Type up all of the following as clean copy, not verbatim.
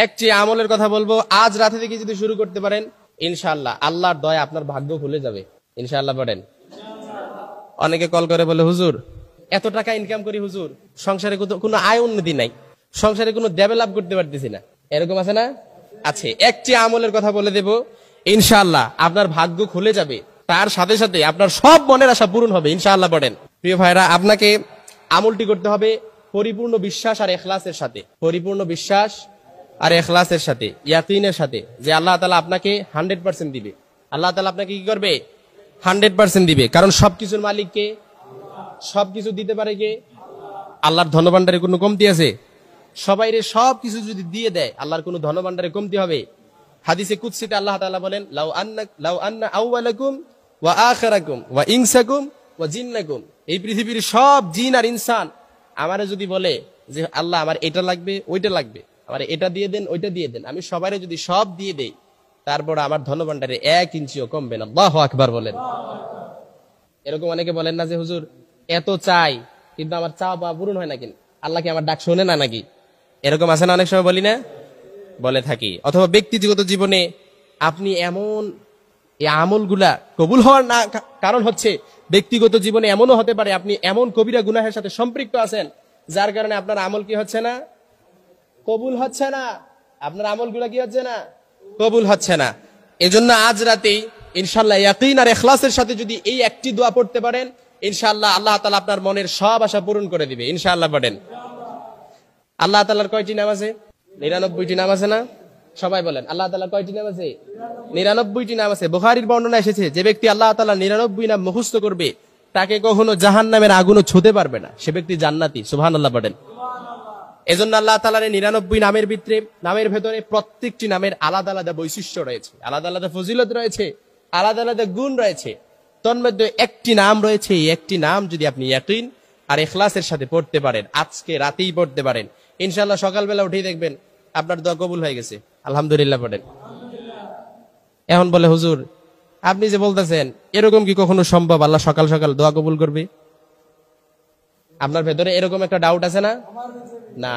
একটি আমলের কথা বলবো, আজ রাতে থেকে যদি শুরু করতে পারেন ইনশাআল্লাহ আল্লাহর দয়া আপনার ভাগ্য খুলে যাবে ইনশাআল্লাহ। পড়েন। অনেকে কল করে বলে, হুজুর এত টাকা ইনকাম করি হুজুর, সংসারে কোনো আয় উন্নতি নাই, সংসারে কোনো ডেভেলপ করতে পারতেছি না, এরকম আছে না? আছে। একটি আমলের কথা বলে দেব, ইনশাআল্লাহ আপনার ভাগ্য খুলে যাবে, তার সাথে সাথে আপনার সব মনের আশা পূরণ হবে ইনশাআল্লাহ। পড়েন। প্রিয় ভাইরা, আপনাকে আমলটি করতে হবে পরিপূর্ণ বিশ্বাস আর ইখলাসের সাথে, পরিপূর্ণ বিশ্বাস আর ইখলাসের সাথে, ইয়াকিনের সাথে, যে আল্লাহ তাআলা আপনাকে 100% দিবে। আল্লাহ তাআলা আপনাকে কি করবে? 100% দিবে। কারণ সবকিছুর মালিক কে? সবকিছু দিতে পারে কে? আল্লাহর ধনভাণ্ডারে কোনো কমতি আছে? সবাইরে সবকিছু যদি দিয়ে দেয়, আল্লাহর কোনো ধনভাণ্ডারে কমতি হবে? হাদিসে কুদসিতে আল্লাহ তাআলা বলেন, লাউ আন্না আউওয়ালাকুম ওয়া আখিরাকুম ওয়া ইনসাকুম ওয়া জিন্নাকুম, এই পৃথিবীর সব জিন আর ইনসান আমারে যদি বলে যে আল্লাহ আমার এটা লাগবে ওইটা লাগবে, আমার এটা দিয়ে দেন ওইটা দিয়ে দেন, আমি সবাইরে যদি সব দিয়ে দেই, তারপর আমার ধনভাণ্ডারে 1 ইঞ্চিও কমবে না। আল্লাহু আকবার বলেন। এরকম অনেকে বলেন না যে হুজুর এত চাই কিন্তু আমার চাওয়া পাওয়া পূরণ হয় না, কেন আল্লাহ কি আমার ডাক শোনে না নাকি? এরকম আছে না? অনেক সময় বলি না, বলে থাকি। অথবা ব্যক্তিগত জীবনে আপনি এমন এই আমলগুলা কবুল হওয়ার না কারণ হচ্ছে, ব্যক্তিগত জীবনে এমনও হতে পারে আপনি এমন কবিরা গুনাহের সাথে সম্পৃক্ত আছেন যার কারণে আপনার আমল কি হচ্ছে না? কবুল হচ্ছে না। আপনার আমলগুলা কি হচ্ছে না? কবুল হচ্ছে না। এজন্য আজ রাতেই ইনশাআল্লাহ ইয়াকিন আর ইখলাসের সাথে যদি এই একটি দোয়া পড়তে পারেন, ইনশাআল্লাহ আল্লাহ তাআলা আপনার মনের সব আশা পূরণ করে দিবে ইনশাআল্লাহ। পড়েন। আল্লাহ তাআলার কয়টি নাম আছে? 99টি নাম আছে না? সবাই বলেন, আল্লাহ তাআলার কয়টি নাম আছে? 99টি নাম আছে। বুখারীর বর্ণনা এসেছে, যে ব্যক্তি আল্লাহ তাআলার 99 নাম মুখস্থ করবে তাকে কখনো জাহান্নামের আগুনও ছুঁতে পারবে না, সে ব্যক্তি জান্নাতি। সুবহানাল্লাহ। পড়েন। এজন্য আল্লাহ তাআলার 99 নামের ভেতরে প্রত্যেকটি নামের আলাদা আলাদা বৈশিষ্ট্য রয়েছে, আলাদা আলাদা ফজিলত রয়েছে, আলাদা আলাদা গুণ রয়েছে। তন্মধ্যে একটি নাম রয়েছে, এই একটি নাম যদি আপনি ইয়াকিন আর ইখলাসের সাথে পড়তে পারেন, আজকে রাতেই পড়তে পারেন, ইনশাআল্লাহ সকালবেলা উঠেই দেখবেন আপনার দোয়া কবুল হয়ে গেছে আলহামদুলিল্লাহ। পড়েন। এখন বলে, হুজুর আপনি যে বলতেছেন এরকম কি কখনো সম্ভব আল্লাহ সকাল সকাল দোয়া কবুল করবে? আপনার ভেতরে এরকম একটা ডাউট আছে না? না,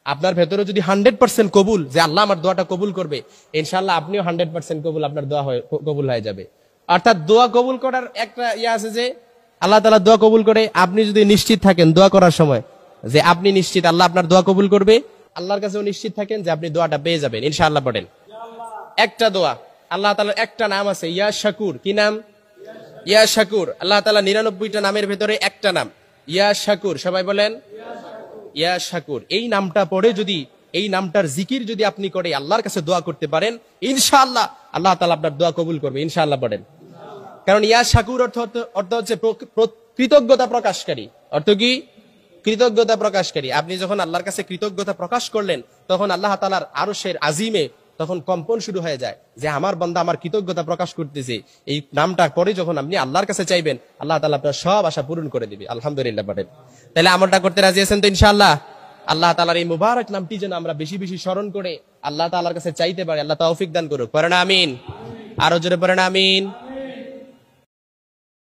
আপনার ভেতরে যদি 100% কবুল, যে আল্লাহ আমার দোয়াটা কবুল করবে, ইনশাআল্লাহ আপনিও 100% কবুল, আপনার দোয়া কবুল হয়ে যাবে। অর্থাৎ দোয়া কবুল করার একটা আছে যে আল্লাহ তাআলা দোয়া কবুল করে, আপনি যদি নিশ্চিত থাকেন দোয়া করার সময় যে আপনি নিশ্চিত আল্লাহ আপনার দোয়া কবুল করবে, আল্লাহর কাছেও নিশ্চিত থাকেন যে আপনি দোয়াটা পেয়ে যাবেন ইনশাআল্লাহ। পড়েন। একটা দোয়া, আল্লাহ তাআলার একটা নাম আছে ইয়া শাকুর। কি নাম? ইয়া শাকুর। আল্লাহ তাআলা 99টা নামের ভেতরে একটা নাম ইয়া শাকুর। সবাই বলেন ইয়া শাকুর। এই নামটা পড়ে যদি, এই নামটার জিকির যদি আপনি করে আল্লাহর কাছে দোয়া করতে পারেন, ইনশাআল্লাহ আল্লাহ তাআলা আপনার দোয়া কবুল করবে ইনশাআল্লাহ। পড়েন। কারণ ইয়া শাকুর অর্থ হচ্ছে কৃতজ্ঞতা প্রকাশকারী। অর্থ কি? কৃতজ্ঞতা প্রকাশকারী। আপনি যখন আল্লাহর কাছে কৃতজ্ঞতা প্রকাশ করলেন, তখন আল্লাহ তাআলার আরশের আজিমে তখন কম্পন শুরু হয়ে যায় যে আমার বান্দা আমার কৃতজ্ঞতা প্রকাশ করতেছে। এই নামটা পরে যখন আপনি আল্লাহর কাছে চাইবেন, আল্লাহ তাআলা আপনার সব আশা পূরণ করে দিবে আলহামদুলিল্লাহ। পড়েন। তাহলে আমলটা করতে রাজি আছেন তো ইনশাআল্লাহ? আল্লাহ তাআলার এই মুবারক নামটি যেন আমরা বেশি বেশি স্মরণ করে আল্লাহ তাআলার কাছে চাইতে পারি। আল্লাহ তৌফিক দান করুক। পড়েন আমিন। আরো জোরে পড়েন আমিন।